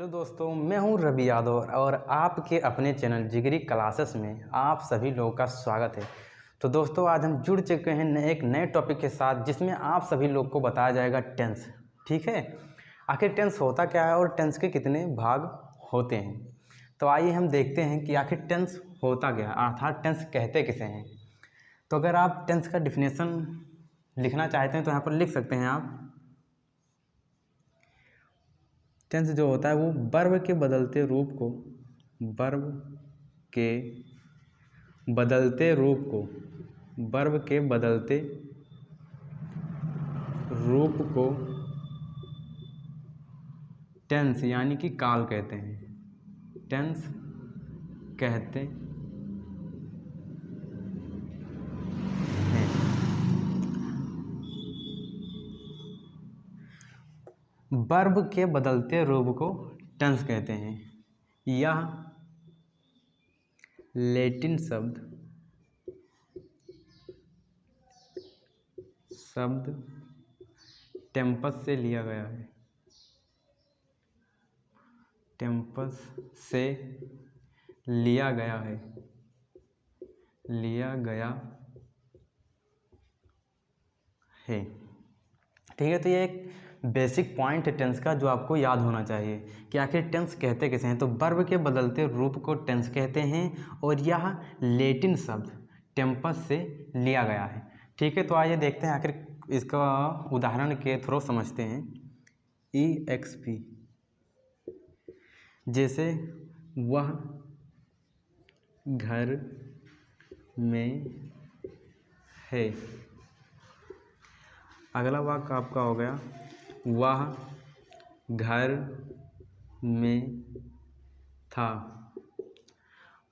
Hello दोस्तों, मैं हूं रवि यादव और आपके अपने चैनल जिगरी क्लासेस में आप सभी लोगों का स्वागत है। तो दोस्तों, आज हम जुड़ चुके हैं एक नए टॉपिक के साथ जिसमें आप सभी लोग को बताया जाएगा टेंस। ठीक है, आखिर टेंस होता क्या है और टेंस के कितने भाग होते हैं। तो आइए हम देखते हैं कि आखिर टेंस होता क्या है, अर्थात टेंस कहते किसे हैं। तो अगर आप टेंस का डिफिनेशन लिखना चाहते हैं तो यहाँ पर लिख सकते हैं आप। टेंस जो होता है वो वर्ब के बदलते रूप को वर्ब के बदलते रूप को टेंस यानी कि काल कहते हैं। टेंस कहते हैं। वर्ब के बदलते रूप को टेंस कहते हैं। यह लैटिन शब्द टेम्पस से लिया गया है। टेम्पस से लिया गया है। ठीक है, तो ये एक बेसिक पॉइंट है टेंस का जो आपको याद होना चाहिए कि आखिर टेंस कहते किसे हैं। तो वर्ब के बदलते रूप को टेंस कहते हैं और यह लैटिन शब्द टेम्पस से लिया गया है। ठीक है, तो आइए देखते हैं आखिर इसका उदाहरण के थ्रू समझते हैं। EXP जैसे वह घर में है। अगला वाक्य आपका हो गया वह घर में था।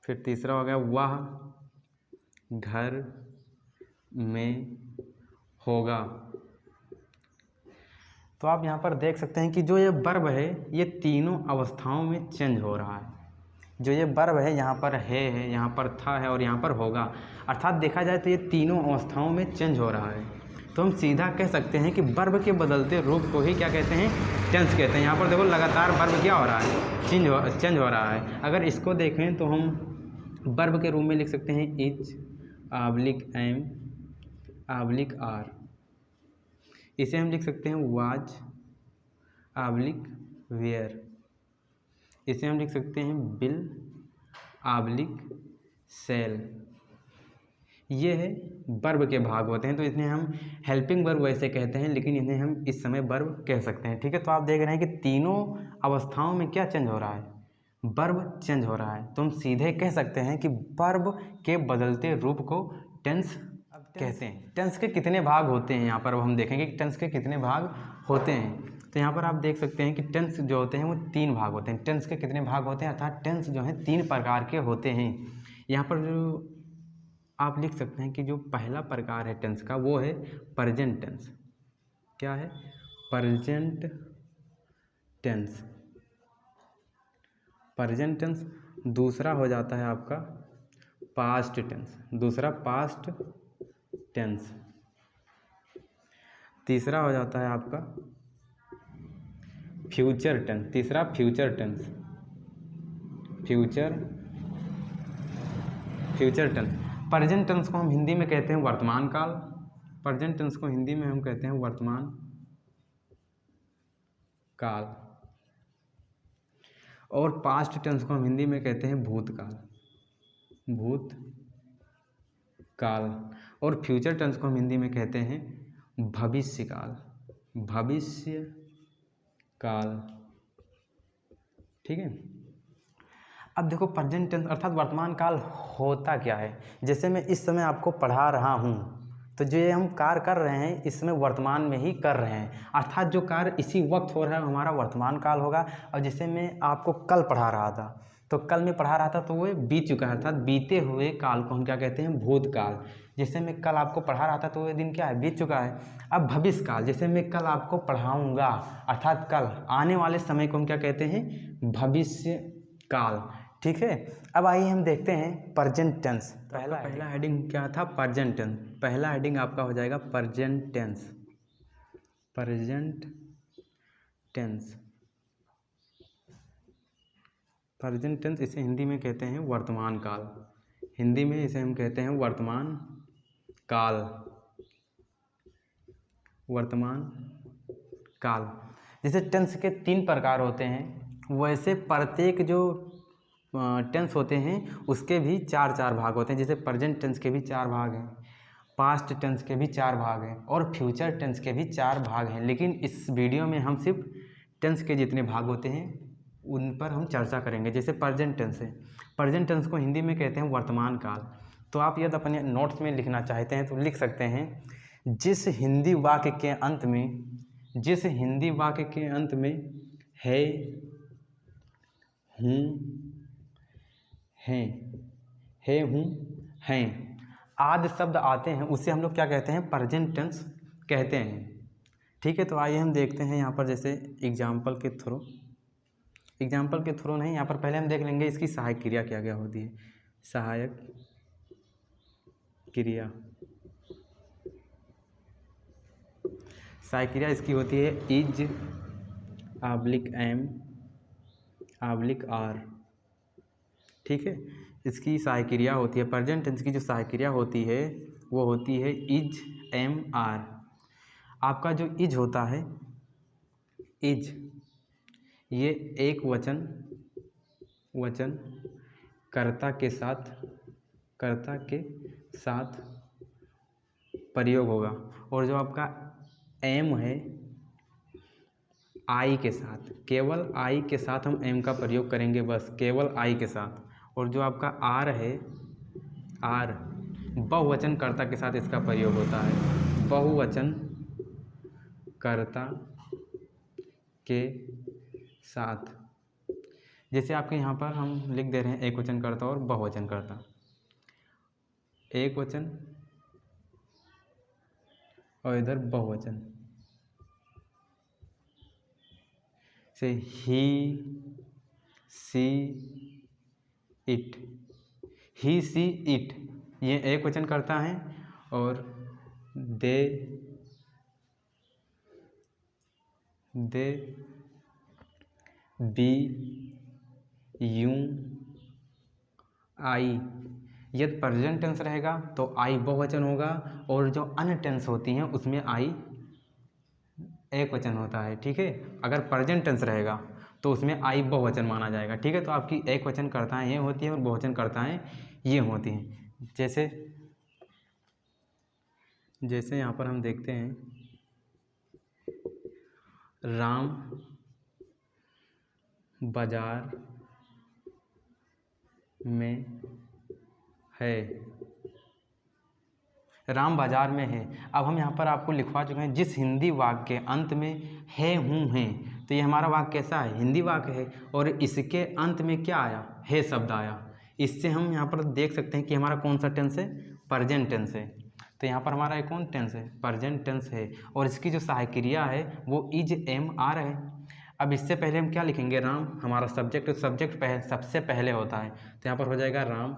फिर तीसरा हो गया वह घर में होगा। तो आप यहाँ पर देख सकते हैं कि जो ये वर्ब है ये तीनों अवस्थाओं में चेंज हो रहा है। जो ये वर्ब है यहाँ पर है, यहाँ पर था है और यहाँ पर होगा, अर्थात देखा जाए तो ये तीनों अवस्थाओं में चेंज हो रहा है। तो हम सीधा कह सकते हैं कि वर्ब के बदलते रूप को ही क्या कहते हैं, टेंस कहते हैं। यहाँ पर देखो लगातार वर्ब क्या हो रहा है, चेंज हो रहा है। अगर इसको देखें तो हम वर्ब के रूप में लिख सकते हैं इज /एम /आर। इसे हम लिख सकते हैं वाज /वेयर। इसे हम लिख सकते हैं बिल /सेल। ये है वर्ब के भाग होते हैं। तो इन्हें हम हेल्पिंग वर्ब वैसे कहते हैं, लेकिन इन्हें हम इस समय वर्ब कह सकते हैं। ठीक है, तो आप देख रहे हैं कि तीनों अवस्थाओं में क्या चेंज हो रहा है, वर्ब चेंज हो रहा है। तो हम सीधे कह सकते हैं कि वर्ब के बदलते रूप को टेंस कहते हैं। टेंस के कितने भाग होते हैं यहाँ पर हम देखेंगे कि टेंस के कितने भाग होते हैं। तो यहाँ पर आप देख सकते हैं कि टेंस जो होते हैं वो 3 भाग होते हैं। टेंस के कितने भाग होते हैं, अर्थात टेंस जो है 3 प्रकार के होते हैं। यहाँ पर जो आप लिख सकते हैं कि जो पहला प्रकार है टेंस का वो है प्रेजेंट टेंस। क्या है? Present tense. Present tense. दूसरा हो जाता है आपका पास्ट टेंस। दूसरा पास्ट टेंस। तीसरा हो जाता है आपका फ्यूचर टेंस। तीसरा future tense. Future tense. Present tense को हम हिंदी में कहते हैं वर्तमान काल। प्रेजेंट टेंस को हिंदी में हम कहते हैं वर्तमान काल। और पास्ट टेंस को हम हिंदी में कहते हैं भूतकाल। और फ्यूचर टेंस को हम हिंदी में कहते हैं भविष्यकाल। ठीक है, अब देखो प्रेजेंट टेंस अर्थात वर्तमान काल होता क्या है। जैसे मैं इस समय आपको पढ़ा रहा हूँ, तो जो ये हम कार्य कर रहे हैं इस समय वर्तमान में ही कर रहे हैं, अर्थात जो कार्य इसी वक्त हो रहा है हमारा वर्तमान काल होगा। और जैसे मैं आपको कल पढ़ा रहा था, तो कल मैं पढ़ा रहा था तो वो बीत चुका है, अर्थात बीते हुए काल को हम क्या कहते हैं, भूतकाल। जैसे मैं कल आपको पढ़ा रहा था तो वो दिन क्या है, बीत चुका है। अब भविष्य काल, जैसे मैं कल आपको पढ़ाऊँगा, अर्थात कल आने वाले समय को हम क्या कहते हैं, भविष्य काल। ठीक है, अब आइए हम देखते हैं प्रेजेंट टेंस। पहला हेडिंग क्या था, प्रेजेंट टेंस। पहला हेडिंग आपका हो जाएगा प्रेजेंट टेंस। प्रेजेंट टेंस इसे हिंदी में कहते हैं वर्तमान काल। हिंदी में इसे हम कहते हैं वर्तमान काल। वर्तमान काल। जैसे टेंस के 3 प्रकार होते हैं, वैसे प्रत्येक जो टेंस होते हैं उसके भी 4 भाग होते हैं। जैसे प्रेजेंट टेंस के भी 4 भाग हैं, पास्ट टेंस के भी 4 भाग हैं और फ्यूचर टेंस के भी 4 भाग हैं। लेकिन इस वीडियो में हम सिर्फ टेंस के जितने भाग होते हैं उन पर हम चर्चा करेंगे। जैसे प्रेजेंट टेंस है, प्रेजेंट टेंस को हिंदी में कहते हैं वर्तमान काल। तो आप यदि अपने नोट्स में लिखना चाहते हैं तो लिख सकते हैं, जिस हिंदी वाक्य के अंत में है, हूँ, हूँ, हैं आदि शब्द आते हैं, उसे हम लोग क्या कहते हैं? प्रेजेंट टेंस कहते हैं। ठीक है, तो आइए हम देखते हैं यहाँ पर जैसे एग्जाम्पल के थ्रू नहीं, यहाँ पर पहले हम देख लेंगे इसकी सहायक क्रिया क्या क्या होती है। सहायक क्रिया इसकी होती है इज, एम, आर। ठीक है, इसकी सहायक क्रिया होती है। प्रेजेंट टेंस की जो सहायक क्रिया होती है वो होती है इज, एम, आर। आपका जो इज होता है, इज ये एक वचन कर्ता के साथ प्रयोग होगा। और जो आपका एम है, आई के साथ, केवल आई के साथ हम एम का प्रयोग करेंगे, बस केवल आई के साथ। और जो आपका आर है, आर बहुवचन कर्ता के साथ इसका प्रयोग होता है, बहुवचन कर्ता के साथ। जैसे आपके यहाँ पर हम लिख दे रहे हैं एक वचन कर्ता और बहुवचन कर्ता। एक वचन और इधर बहुवचन से ही, सी, इट। ही, सी, इट ये एक वचन करता है और दे, बी, यू, आई। यदि प्रेजेंट टेंस रहेगा तो आई बहुवचन होगा, और जो अन्य टेंस होती हैं उसमें आई एक वचन होता है। ठीक है, अगर प्रेजेंट टेंस रहेगा तो उसमें आई बहुवचन माना जाएगा। ठीक है, तो आपकी एक वचन कर्ताएँ ये होती हैं और बहुवचन कर्ताएँ ये होती हैं। जैसे यहाँ पर हम देखते हैं, राम बाजार में है। राम बाजार में है। अब हम यहाँ पर आपको लिखवा चुके हैं, जिस हिंदी वाक्य के अंत में है, हूँ, हैं, तो ये हमारा वाक्य कैसा है? हिंदी वाक्य है। और इसके अंत में क्या आया? है शब्द आया। इससे हम यहाँ पर देख सकते हैं कि हमारा कौन सा टेंस है? प्रेजेंट टेंस है। तो यहाँ पर हमारा कौन टेंस है? प्रेजेंट टेंस है। और इसकी जो सहायक क्रिया है वो इज, एम, आर है। अब इससे पहले हम क्या लिखेंगे? राम हमारा सब्जेक्ट, सबसे पहले होता है, तो यहाँ पर हो जाएगा राम।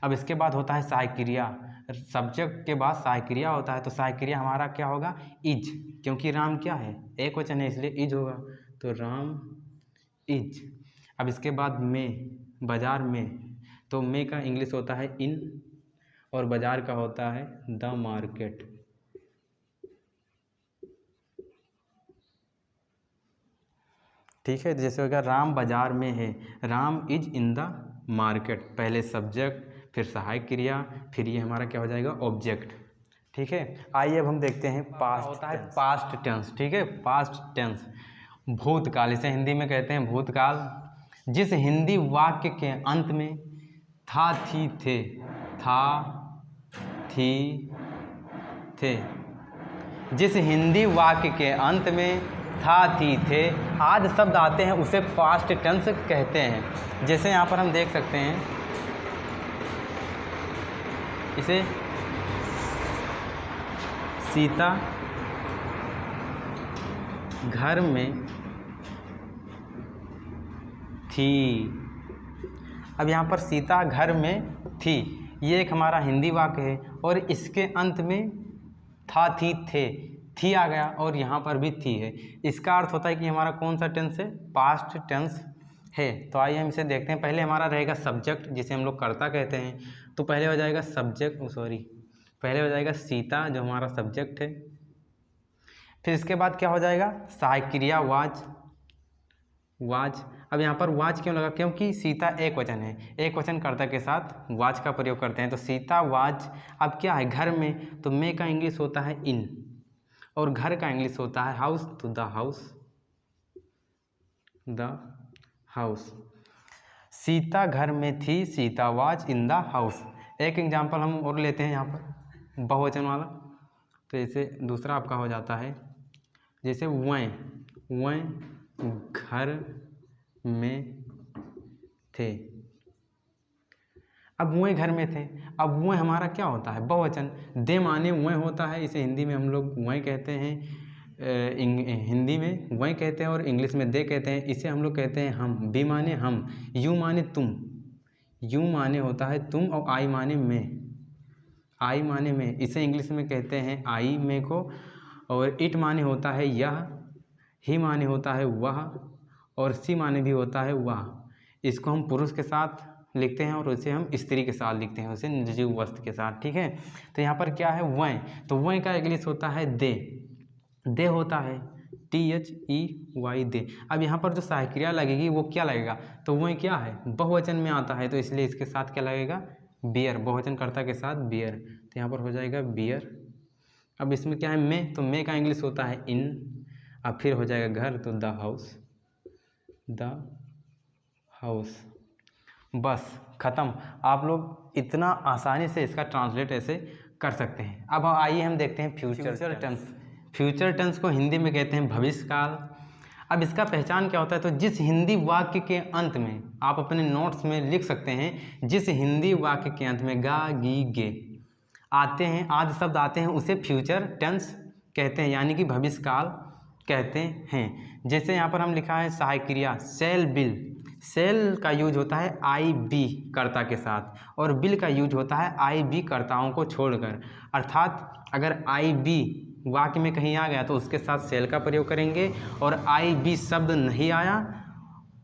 अब इसके बाद होता है सहायक क्रिया, सब्जेक्ट के बाद सहायक क्रिया होता है, तो सहायक क्रिया हमारा क्या होगा? इज, क्योंकि राम क्या है? एक वचन है, इसलिए इज होगा, तो राम इज। अब इसके बाद में, बाजार में, तो में का इंग्लिश होता है इन, और बाजार का होता है द मार्केट। ठीक है, जैसे होगा राम बाजार में है, Ram is in the market. पहले सब्जेक्ट, फिर सहायक क्रिया, फिर ये हमारा क्या हो जाएगा? ऑब्जेक्ट। ठीक है, आइए अब हम देखते हैं पास्ट होता है पास्ट टेंस। ठीक है, पास्ट टेंस भूतकाल, इसे हिंदी में कहते हैं भूतकाल। जिस हिंदी वाक्य के अंत में था, थी, थे, थे, जिस हिंदी वाक्य के अंत में था, थी, थे आदि शब्द आते हैं उसे पास्ट टेंस कहते हैं। जैसे यहाँ पर हम देख सकते हैं, इसे सीता घर में थी। अब यहाँ पर सीता घर में थी, ये एक हमारा हिंदी वाक्य है, और इसके अंत में था, थी, थे, थी आ गया, और यहाँ पर भी थी है। इसका अर्थ होता है कि हमारा कौन सा टेंस है? पास्ट टेंस है। तो आइए हम इसे देखते हैं। पहले हमारा रहेगा सब्जेक्ट, जिसे हम लोग कर्ता कहते हैं। तो पहले हो जाएगा पहले हो जाएगा सीता, जो हमारा सब्जेक्ट है। फिर इसके बाद क्या हो जाएगा, सहायक क्रिया वाज। अब यहाँ पर वाज क्यों लगा, क्योंकि सीता एक वचन है, एक वचन कर्ता के साथ वाज का प्रयोग करते हैं। तो सीता वाज। अब क्या है, घर में, तो मे का इंग्लिश होता है इन, और घर का इंग्लिश होता है हाउस, तो द हाउस। सीता घर में थी, Sita was in the house. एक एग्जाम्पल हम और लेते हैं यहाँ पर बहुवचन वाला। तो जैसे दूसरा आपका हो जाता है, जैसे वह घर में थे। अब वह घर में थे, अब वह हमारा क्या होता है, बहुवचन। दे माने वह होता है, इसे हिंदी में हम लोग वह कहते हैं, हिंदी में वह कहते हैं और इंग्लिश में दे कहते हैं। इसे हम लोग कहते हैं हम। बी माने हम, यू माने तुम, यू माने होता है तुम, और आई माने मैं, इसे इंग्लिश में कहते हैं आई मे को। और इट माने होता है यह, ही माने होता है वह, और सी माने भी होता है वह। इसको हम पुरुष के साथ लिखते हैं और उसे हम स्त्री के साथ लिखते हैं, उसे निर्जीव वस्तु के साथ। ठीक है, तो यहाँ पर क्या है, वह। तो वह का इंग्लिश होता है दे होता है THEY दे। अब यहाँ पर जो सहायक क्रिया लगेगी वो क्या लगेगा, तो वह क्या है, बहुवचन में आता है, तो इसलिए इसके साथ क्या लगेगा, बियर। बहुवचन कर्ता के साथ बियर, तो यहाँ पर हो जाएगा बियर। अब इसमें क्या है, मे, तो मे का इंग्लिश होता है इन। अब फिर हो जाएगा घर, तो द हाउस। बस खत्म। आप लोग इतना आसानी से इसका ट्रांसलेट ऐसे कर सकते हैं। अब आइए हम देखते हैं फ्यूचर टेंस। फ्यूचर टेंस को हिंदी में कहते हैं भविष्यकाल। अब इसका पहचान क्या होता है, तो जिस हिंदी वाक्य के अंत में, आप अपने नोट्स में लिख सकते हैं, जिस हिंदी वाक्य के अंत में गा गी गे आते हैं, आदि शब्द आते हैं, उसे फ्यूचर टेंस कहते हैं, यानी कि भविष्यकाल कहते हैं। जैसे यहाँ पर हम लिखा है सहायक क्रिया सेल बिल। सेल का यूज होता है आई बी कर्ता के साथ, और बिल का यूज होता है आई बी कर्ताओं को छोड़कर। अर्थात अगर आई बी वाक्य में कहीं आ गया तो उसके साथ सेल का प्रयोग करेंगे, और आई बी शब्द नहीं आया,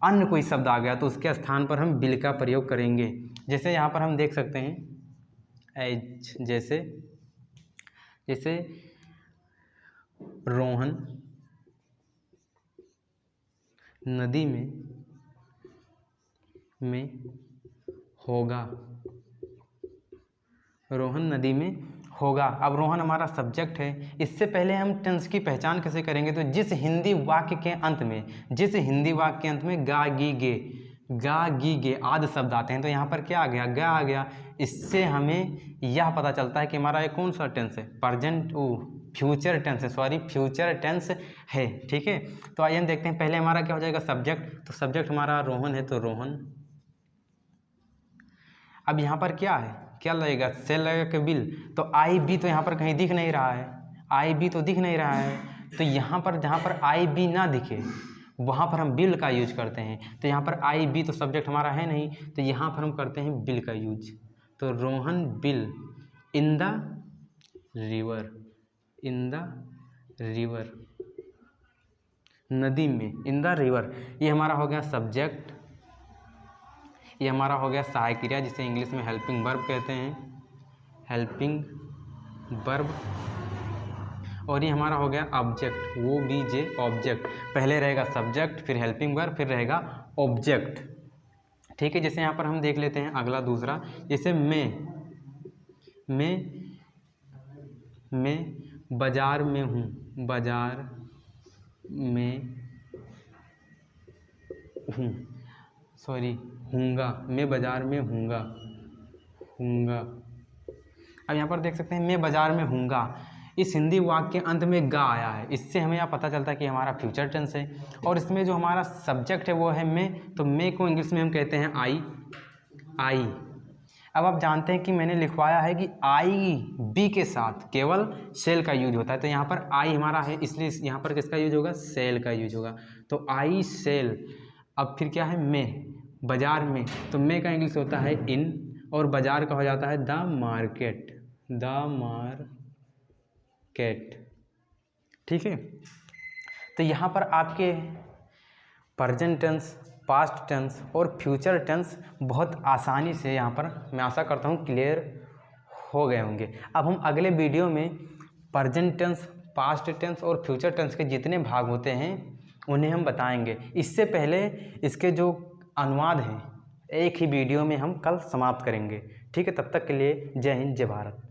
अन्य कोई शब्द आ गया, तो उसके स्थान पर हम बिल का प्रयोग करेंगे। जैसे यहाँ पर हम देख सकते हैं एज, जैसे रोहन नदी में होगा, रोहन नदी में होगा। अब रोहन हमारा सब्जेक्ट है। इससे पहले हम टेंस की पहचान कैसे करेंगे, तो जिस हिंदी वाक्य के अंत में गा गी गे आदि शब्द आते हैं, तो यहाँ पर क्या आ गया, गा आ गया। इससे हमें यह पता चलता है कि हमारा ये कौन सा टेंस है, फ्यूचर टेंस है। ठीक है, तो आइए हम देखते हैं। पहले हमारा क्या हो जाएगा, सब्जेक्ट। तो सब्जेक्ट हमारा रोहन है, तो रोहन। अब यहाँ पर क्या है, क्या लगेगा, सेल लगेगा कि बिल। तो आई बी तो यहाँ पर कहीं दिख नहीं रहा है, तो यहाँ पर जहाँ पर आई बी ना दिखे वहाँ पर हम बिल का यूज करते हैं। तो यहाँ पर आई बी तो सब्जेक्ट हमारा है नहीं, तो यहाँ पर हम करते हैं बिल का यूज। तो Rohan bill in the river, नदी में, इन द रिवर। ये हमारा हो गया सब्जेक्ट। ये हमारा हो गया सहायक क्रिया, जिसे इंग्लिश में हेल्पिंग वर्ब कहते हैं, हेल्पिंग वर्ब। और ये हमारा हो गया ऑब्जेक्ट, ऑब्जेक्ट। पहले रहेगा सब्जेक्ट, फिर हेल्पिंग वर्ब, फिर रहेगा ऑब्जेक्ट। ठीक है, जैसे यहाँ पर हम देख लेते हैं अगला दूसरा, जैसे मैं बाजार में हूँ, हूँगा, मैं बाजार में हूँगा। अब यहाँ पर देख सकते हैं मैं बाजार में हूँगा, इस हिंदी वाक्य के अंत में गा आया है। इससे हमें यह पता चलता है कि हमारा फ्यूचर टेंस है। और इसमें जो हमारा सब्जेक्ट है वो है मैं, तो मैं को इंग्लिश में हम कहते हैं आई। अब आप जानते हैं कि मैंने लिखवाया है कि आई बी के साथ केवल सेल का यूज होता है, तो यहाँ पर आई हमारा है, इसलिए यहाँ पर किसका यूज होगा, सेल का यूज होगा। तो आई सेल। अब फिर क्या है, मैं बाजार में, तो मैं का इंग्लिश होता है इन, और बाजार का हो जाता है द मार्केट। ठीक है, तो यहाँ पर आपके प्रेजेंट टेंस, पास्ट टेंस और फ्यूचर टेंस बहुत आसानी से यहाँ पर मैं आशा करता हूँ क्लियर हो गए होंगे। अब हम अगले वीडियो में प्रेजेंट टेंस, पास्ट टेंस और फ्यूचर टेंस के जितने भाग होते हैं उन्हें हम बताएंगे। इससे पहले इसके जो अनुवाद हैं एक ही वीडियो में हम कल समाप्त करेंगे। ठीक है, तब तक के लिए जय हिंद, जय भारत।